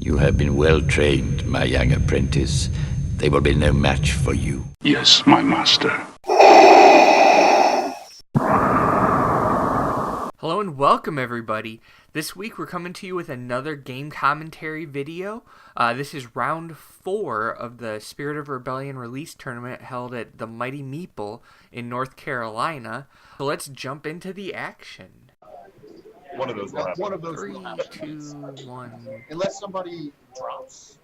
You have been well trained, my young apprentice. They will be no match for you. Yes, my master. Hello and welcome everybody. This week we're coming to you with another game commentary video. This is round 4 of the Spirit of Rebellion Release Tournament held at the Mighty Meeple in North Carolina. So let's jump into the action. One of those will happen. One of those 3, will happen. 2, 1. Unless somebody drops.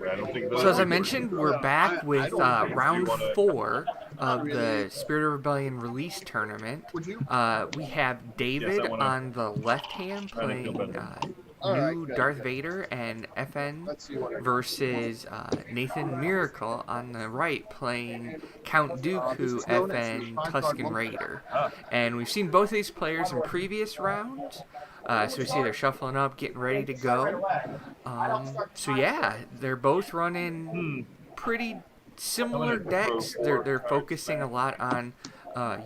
I don't think those So as I are mentioned, we're back with round 4 of the Spirit of Rebellion Release Tournament. We have David on the left hand playing new Darth Vader and FN versus Nathan Miracle on the right playing Count Dooku, FN, Tusken Raider. And we've seen both of these players in previous rounds. So we see they're shuffling up, getting ready to go. So yeah, they're both running pretty similar decks. They're focusing a lot on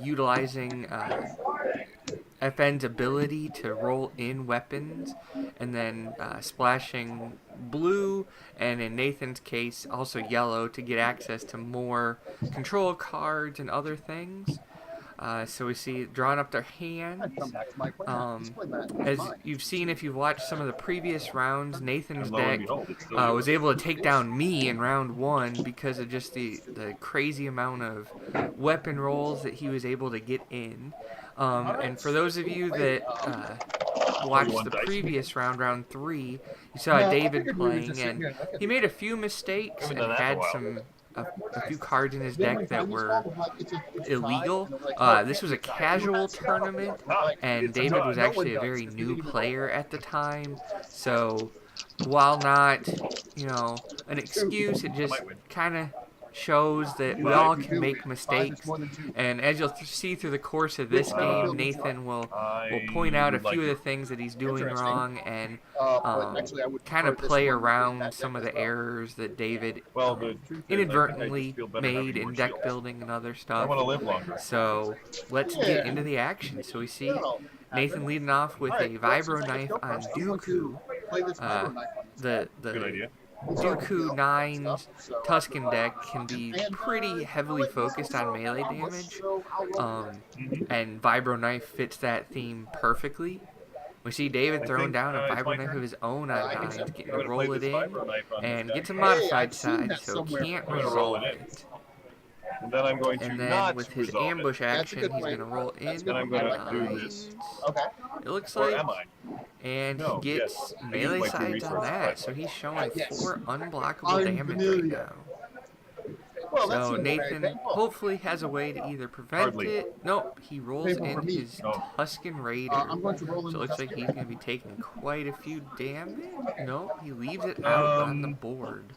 utilizing FN's ability to roll in weapons and then splashing blue, and in Nathan's case also yellow, to get access to more control cards and other things. So we see drawing up their hands. As you've seen if you've watched some of the previous rounds, Nathan's deck was able to take down me in round 1 because of just the crazy amount of weapon rolls that he was able to get in. And for those of you that watched the previous round, round 3, you saw David playing, and he made a few mistakes and had a few cards in his deck that were illegal. This was a casual tournament, and David was actually a very new player at the time, so while not, an excuse, it just kind of shows that we all can make mistakes. And as you'll see through the course of this game, Nathan will point out a few of the things that he's doing wrong and kind of play around some of the errors that David inadvertently made in deck building and other stuff. So let's get into the action. So we see Nathan leading off with a Vibro Knife on Dooku. The Dooku 9's Tusken deck can be pretty heavily focused on melee damage, and Vibro Knife fits that theme perfectly. We see David throwing down a Vibro Knife of his own on 9s, getting to roll it in, and gets a modified side, so can't resolve it. And then with his ambush action, he's going to roll in 9s. It looks like, and he gets melee sides on that, so he's showing 4 unblockable damage right now. So Nathan hopefully has a way to either prevent it. Nope, he rolls in his Tusken Raider. So it looks like he's going to be taking quite a few damage. Nope, he leaves it out on the board.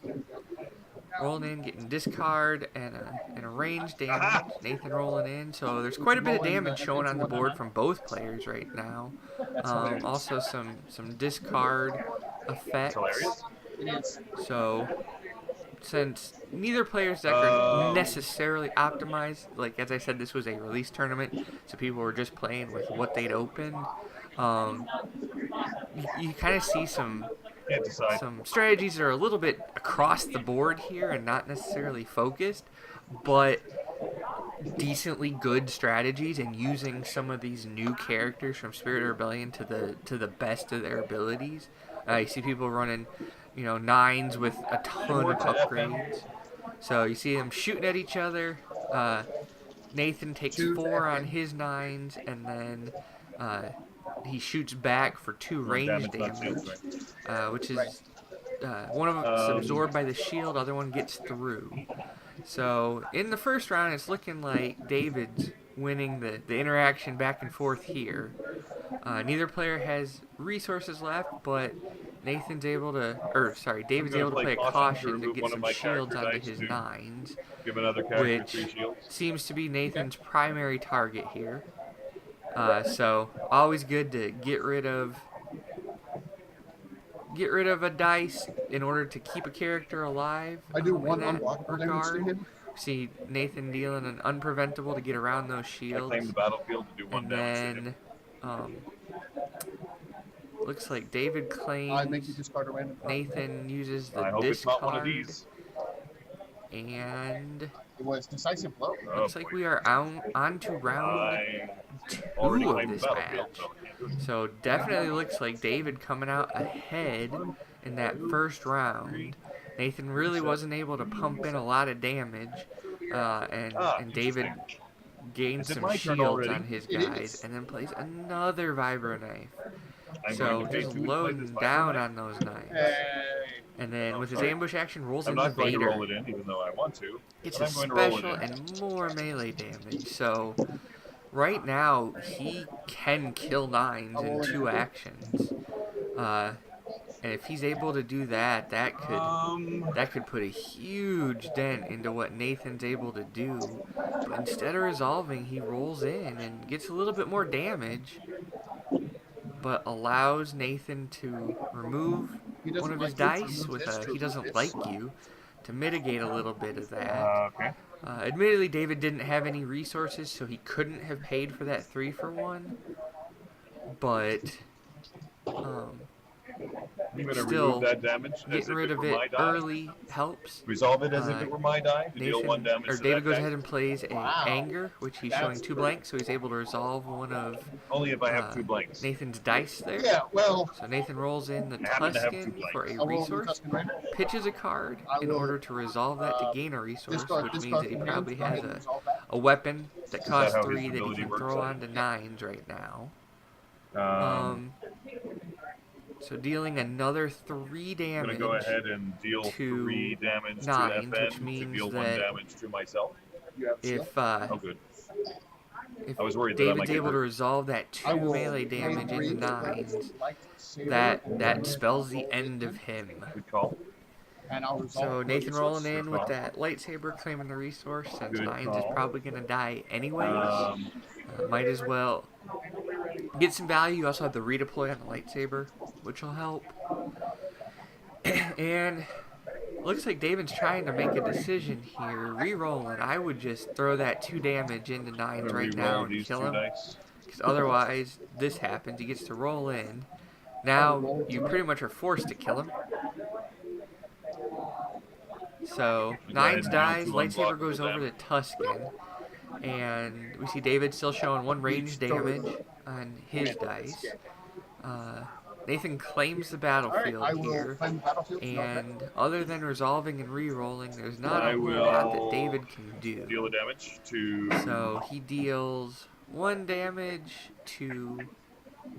Rolling in, getting discard and a range damage. Nathan rolling in, so there's quite a bit of damage showing on the board from both players right now. Also some discard effects. So since neither player's deck are necessarily optimized, like as I said, this was a release tournament, so people were just playing with what they'd opened. You kind of see some strategies that are a little bit across the board here and not necessarily focused, but decently good strategies, and using some of these new characters from Spirit of Rebellion to the best of their abilities. You see people running 9s with a ton of upgrades, so you see them shooting at each other. Nathan takes 4 on his 9s, and then he shoots back for 2 range damage, which is one of them is absorbed by the shield, other one gets through. So in the first round, it's looking like David's winning the interaction back and forth here. Neither player has resources left, but David's able to play a caution to get some shields onto his 9s, which seems to be Nathan's primary target here. So always good to get rid of a dice in order to keep a character alive. I do one in that unblockable regard. damage to him. See Nathan dealing an unpreventable to get around those shields. I claim the battlefield to do 1 and damage to then him. Looks like David I make you claims discard a random card. Nathan uses I the hope it's not one of discard, these. and It was decisive blow. Oh, looks like boy. we are on to round I already 2 of claimed the this battlefield, match. so I can't do it. So definitely looks like David coming out ahead in that first round. Nathan really wasn't able to pump in a lot of damage, and David gained Is it some my turn shields already? on his It guys, is. and then plays another vibro knife. I'm So going to pay just 2 to play this loading Viper down knife. on those knives. Hey. And then with his sorry. ambush action, rolls I'm in the not going to roll Vader. it in, even though I want to. Gets But a I'm going to roll special it in. and more melee damage. So right now he can kill 9s in 2 actions. And if he's able to do that, that could put a huge dent into what Nathan's able to do. But instead of resolving, he rolls in and gets a little bit more damage, but allows Nathan to remove one of his dice with a "he doesn't like you" to mitigate a little bit of that. Okay. Admittedly, David didn't have any resources, so he couldn't have paid for that 3-for-1. But I'm going to still, remove that damage as getting if rid it of were it my die. early helps. Resolve it as if it were my die to deal 1 damage to David that goes guy. ahead and plays a anger, which he's showing 2 blanks, so he's able to resolve one of Only if I have 2 blanks. Nathan's dice there. Yeah, well, So Nathan rolls in the I happen to have 2 Tusken for a blanks. I'll roll the resource, Tusken Raider. pitches a card in order to resolve that to gain a resource, Discard which this means card that he from probably hand, go has ahead and resolve that. a weapon that costs how his 3 that he ability can works, throw like? onto 9s right now. So dealing another 3 I'm damage. going to go ahead and deal to 3 damage to 9s, FN which to means deal 1 that damage to myself. You have shield. If Oh, good. if I was worried that I David's might get able to hurt. resolve that I 2 will melee pay damage 3 into 9s, lightsaber, that spells the end of him. Good call. and I'll resolve So the Nathan resource. rolling in with that lightsaber, claiming the resource, since Good 9s is call. probably going to die anyways. Might as well get some value. You also have the redeploy on the lightsaber, which will help. And looks like David's trying to make a decision here. Re-rolling. I would just throw that 2 damage into 9s right now and kill him. Because otherwise, this happens. He gets to roll in. Now, you pretty much are forced to kill him. So, 9s dies, lightsaber goes over to Tusken. And we see David still showing 1 range damage on his dice. Nathan claims the battlefield I will here. claim the battlefield. And other than resolving and re-rolling, there's not a whole lot that David can do. Deal the damage to... So he deals 1 damage to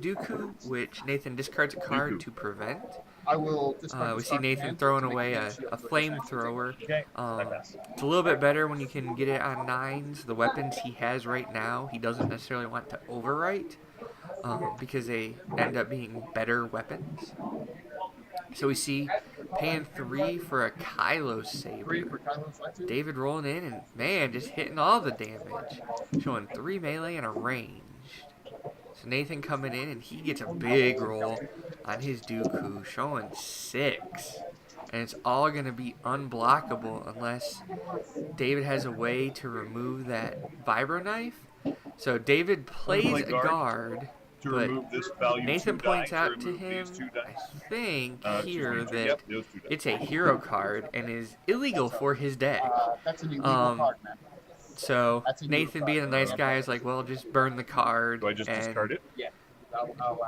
Dooku, which Nathan discards a card to prevent. I will discard We this see card from Nathan hand throwing to make away a a shield with flamethrower. Okay, I pass. It's a little bit better when you can get it on 9s. The weapons he has right now, he doesn't necessarily want to overwrite, because they end up being better weapons. So we see paying 3 for a Kylo 3 saber. for Kylo's lightsaber. David rolling in and, man, just hitting all the damage. Showing 3 melee and a ranged. So Nathan coming in and he gets a big roll on his Dooku, showing 6. And it's all going to be unblockable unless David has a way to remove that vibro knife. So David plays a guard, To but remove this value Nathan 2 points die, out to remove him, these 2 dice. I think, here Excuse me, that yep, those 2 dice. it's a hero card and is illegal for his deck. That's an illegal card, man. So That's a hero Nathan, being a card. nice guy, is like, well, just burn the card. Do I just and, discard it? Yeah.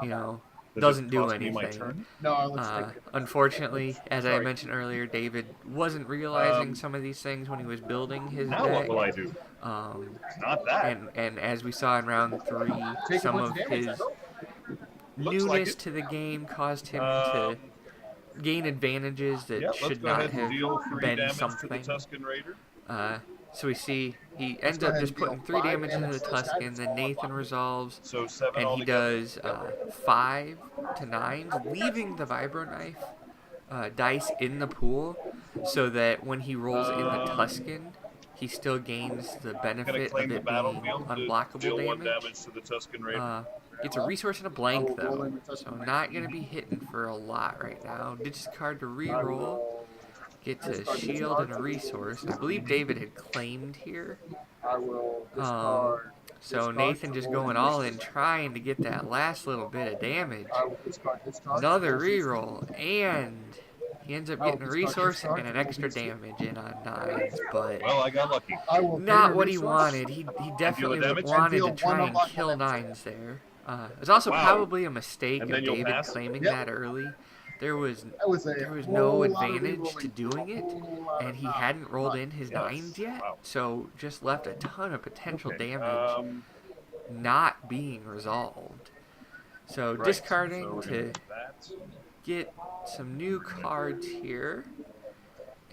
You know, Does doesn't it do cost me my anything. turn? No, I'll take it. Unfortunately, as I Sorry. mentioned earlier, David wasn't realizing some of these things when he was building his Now deck. what will I do? Not that. And as we saw in round 3, Take a some bunch of damage, I his hope. Looks newness like it. to the game caused him to gain advantages that Yeah, let's should go not ahead and have deal 3 been damage something. to the Tusken Raider. So we see he ends go up ahead just and deal putting 3 5 damage into damage the to this guy. Tusken, then Nathan resolves, So 7 and he altogether. does 5 to 9s, leaving the vibro knife dice in the pool, so that when he rolls in the Tusken, he still gains the I'm going to benefit of claim it the being battlefield to unblockable deal 1 damage. damage to the Tusken Raider. Gets a resource and a blank, I will roll though, in the Tusken so Raider. not going to be hitting for a lot right now. Ditches card to re-roll. gets a shield and a resource. I believe David had claimed here. I will discard. So Nathan just going all in, trying to get that last little bit of damage. I will discard. Another reroll, and he ends up getting a resource and an extra damage in on 9s, but Well, I got lucky. not what he wanted. He definitely wanted to try and kill 9s there. It was also probably a mistake of David claiming that early. There was no advantage to doing it, and he hadn't rolled in his 9s yet, so just left a ton of potential damage not being resolved. So discarding to get some new cards here,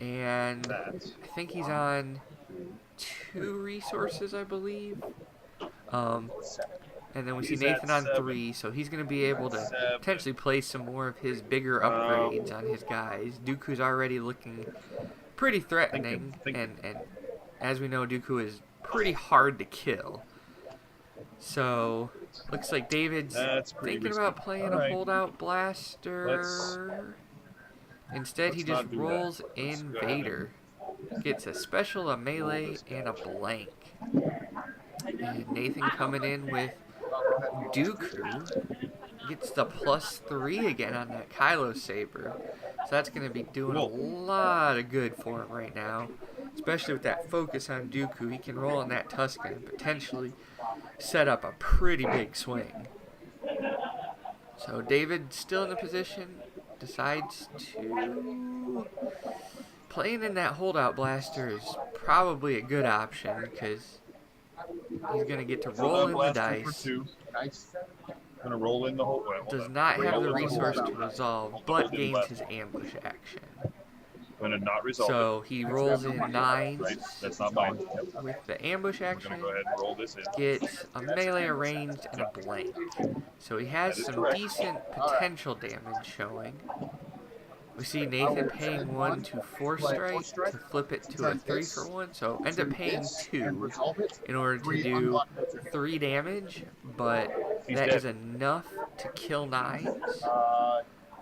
and I think he's on 2 resources, I believe. And then we see Nathan on 3, so he's going to be able to potentially play some more of his bigger upgrades on his guys. Dooku's already looking pretty threatening, and as we know, Dooku is pretty hard to kill. So, looks like David's thinking about playing a holdout blaster. Instead, he just rolls in Vader. Gets a special, a melee, and a blank. And Nathan coming in with Dooku. Gets the +3 again on that Kylo saber. So that's going to be doing a lot of good for him right now. Especially with that focus on Dooku. He can roll on that Tusken and potentially set up a pretty big swing. So David still in the position. Decides to... Playing in that holdout blaster is probably a good option because he's going to get to roll in the dice. Gonna roll in the whole. Does not have the resource to resolve, but gains his ambush action. Gonna not resolve. So he rolls in 9s. Right, that's not mine. With the ambush action, Go ahead and roll this in. gets a melee, a ranged, and a blank. So he has some decent potential damage showing. We see Nathan paying 1 to 4 strike to flip it to a 3 for 1, so ends up paying 2 in order to do 3 damage, but that is enough to kill 9s.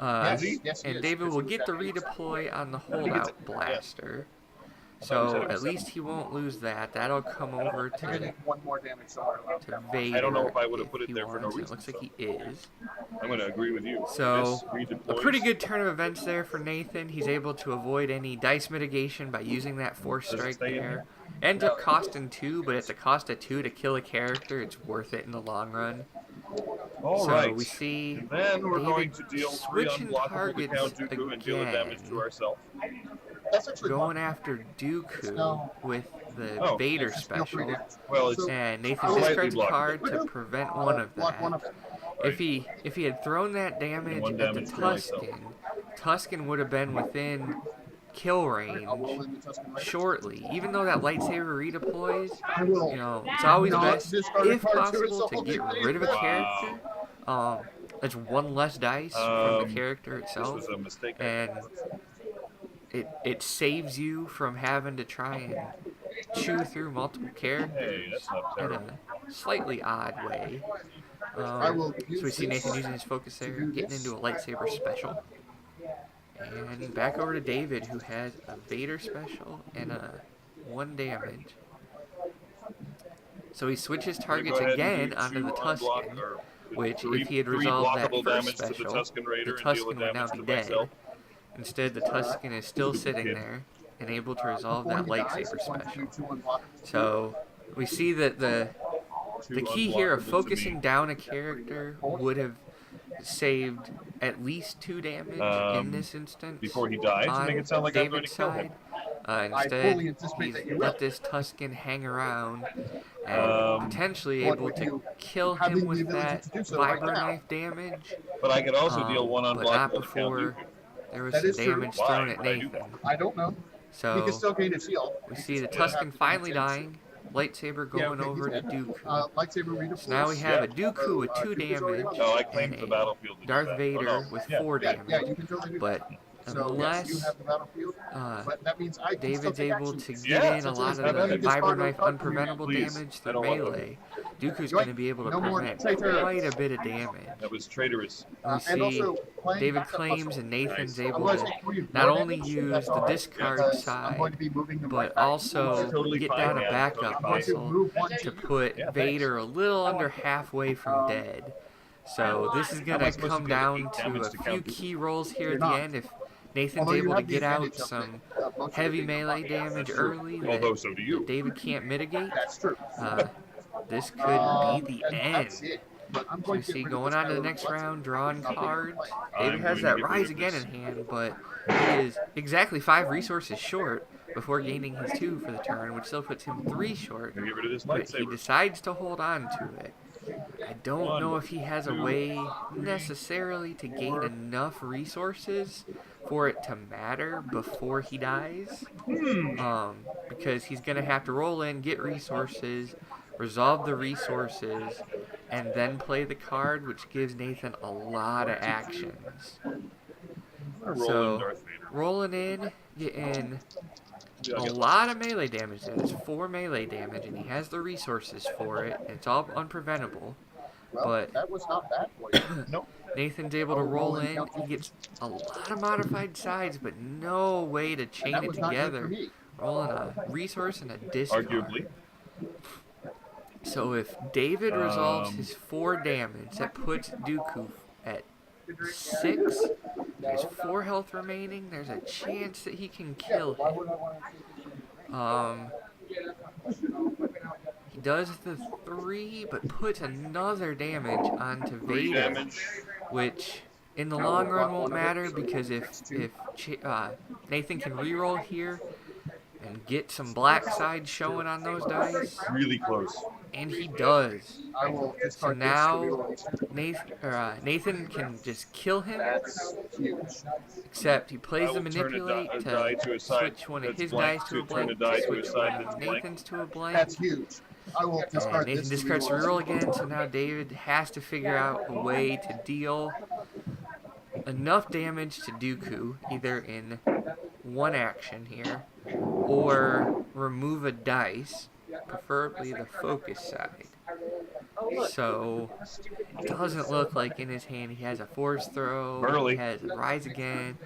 And David will get the redeploy on the holdout blaster. So at least he won't lose that. That'll come over to Vader. I don't know if I would have put it there for no reason. It looks like he is. I'm going to agree with you. So a pretty good turn of events there for Nathan. He's able to avoid any dice mitigation by using that 4 strike there. Ends up costing 2, but at the cost of 2 to kill a character, it's worth it in the long run. So we see then we're going David to deal 3 switching unblockable targets Count Dooku and deal damage to again, ourselves. going after Dooku with the Vader special. Well, it's And Nathan slightly discards a blocked. card to prevent one of that. If he had thrown that damage One at the damage to myself. Tusken would have been within kill range shortly. Even though that lightsaber redeploys, you know, it's always best, if possible, to get rid of a character. That's 1 less dice from the character this itself, was a mistake. and it saves you from having to try and chew through multiple characters Hey, that's not in terrible. a slightly odd way. So we see Nathan using his focus there, getting into a lightsaber special. And back over to David, who has a Vader special and a 1 damage. So he switches targets Go ahead again and do onto the 2 unblock- Tusken, or which three- if he had three resolved that blockable first damage to the special, Tusken Raider the and deal Tusken with would now damage be to dead. myself. Instead, the Tusken is still sitting there and able to resolve that lightsaber special. So we see that the key here of focusing down a character would have saved at least 2 damage in this instance. Before he dies, on make it sound like I'm going David's to kill him. side. Instead, he's let this Tusken hang around and potentially able to kill him with that vibro knife damage. But I could also deal 1 but not unblockable to Count before Dooku. there was That some is true. damage Why thrown at would I do Nathan. I don't know. He So can still gain a shield. we see the Tusken finally dying, lightsaber going over to Dooku. Lightsaber redeploy. So now we have a Dooku with 2 damage No, I claimed and the a battlefield. to do Darth that. Vader Oh, no. with Yeah. 4 Yeah, damage. you can totally do But So yes, you unless have the battlefield, but that means I can still David's take able actions. to get in a since lot it's of happening, the just Viber fire Knife up from your unpreventable please. damage I through don't want melee, Dooku's Yoink. going to be able to No more prevent traitors. quite a bit of damage. That was traitorous. We And see also playing David backup claims muscle. and Nathan's Nice. able Otherwise, to I can use not more only damage, use that's the all right, discard because I'm going side, to be moving them but right back. also Totally get fine, down a man. backup I'm going to muscle move one to to you. put Yeah, thanks. Vader a little under halfway from dead. So this is How going am I to supposed to come do down 8 to damage a to few count key rolls here You're at the not. end. If Nathan's Although you able to have the get out advantage of some most heavy of it being melee on damage That's true. early Although so do that you. David can't mitigate, That's true. this could be the And end. that's it. But I'm So going we to get see rid of going this on guy to the with next Blitzer. round, drawing Not being able to cards. play. David I'm has going to that get rid Rise of again this. in hand, but he is exactly 5 resources short before gaining his 2 for the turn, which still puts him 3 short. I'm going to get rid of this But he lightsaber. decides to hold on to it. I don't know if he has a 2, way 3, necessarily to gain 4. enough resources for it to matter before he dies. Because he's going to have to roll in, get resources, resolve the resources, and then play the card, which gives Nathan a lot of actions. I'm going to roll So, in Darth Vader. rolling in, getting Maybe I'll a get lot of melee damage. That is 4 melee damage, and he has the resources for it. It's all unpreventable. Well, But that was not bad for you. Nope. Nathan's able to roll in. He gets a lot of modified sides, but no way to chain That it was not good for together. me. Rolling a resource and a discard. Arguably. So if David resolves his 4 damage, that puts Dooku at 6. There's 4 health remaining. There's a chance that he can kill him. He does the 3, but puts another damage onto 3 Vader, damage. which in the long run won't matter because if Nathan can reroll here and get some black side showing on those dice, Really close. and he does. I will So discard this to now reroll. Nathan can just kill him, That's huge. except he plays I the will turn manipulate a die to to a side switch one of that's his blank dice to a to turn blank, a die to a switch side one of that's blank. Nathan's to a blank. That's huge. I will And discard Nathan this discards to to reroll again, so now David has to figure out a way to deal enough damage to Dooku, either in one action here, or remove a dice, preferably the focus side. So, it doesn't look like in his hand he has a Force Throw, Burly. he has a Rise Again.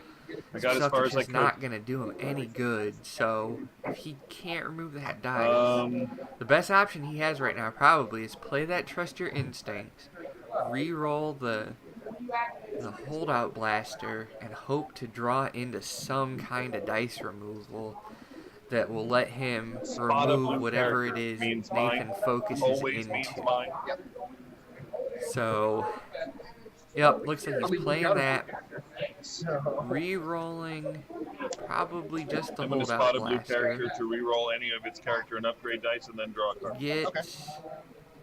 I got as Stuff far that's as I just could. not going to do him any good, so if he can't remove that dice, the best option he has right now probably is play that Trust Your Instincts, re-roll the holdout blaster, and hope to draw into some kind of dice removal that will let him Spot a remove blue whatever it character is means Nathan mine. focuses Always means into. mine. So, yep, looks like he's playing that. So, Re-rolling probably just the I'm going to holdout spot a blue blaster. character to re-roll any of its character and upgrade dice and then draw a card. Gets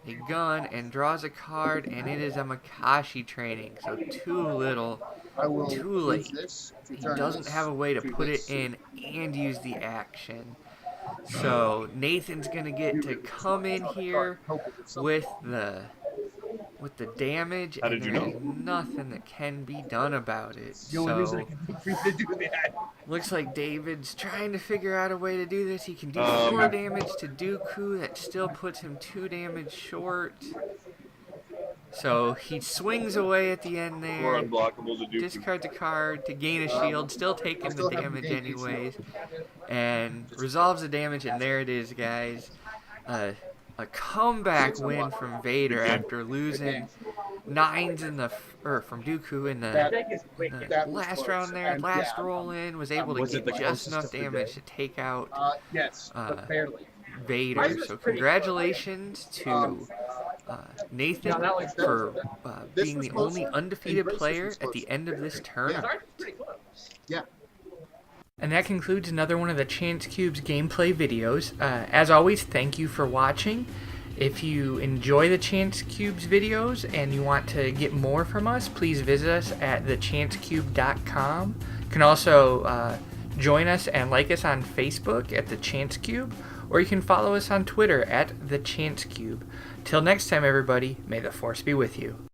a gun and draws a card, and it is a Makashi training, so too little, I will too use late. this to He turn doesn't this have a way to put this. it in and use the action. So Nathan's gonna get to come in here with the damage, How and did you there's know? nothing that can be done about it. The only reason I So can think for you to do that. looks like David's trying to figure out a way to do this. He can do 4 damage to Dooku. That still puts him 2 damage short. So he swings away at the end Or there. unblockable to do. Discards a card to gain a shield, still taking the still have damage to gain a shield. anyways, and resolves the damage, and there it is, guys. A comeback win from Vader after losing 9s in the from Dooku in the That was last close. round there. And last yeah, roll in, was able to Was it get the just closest enough of the damage day? to take out yes, but barely. Vader. So congratulations to Nathan for being the only undefeated player at the end of this tournament. Yeah. And that concludes another one of the Chance Cubes gameplay videos. As always, thank you for watching. If you enjoy the Chance Cubes videos and you want to get more from us, please visit us at thechancecube.com. You can also join us and like us on Facebook at The Chance Cube, or you can follow us on Twitter at The Chance Cube. Till next time, everybody, may the Force be with you.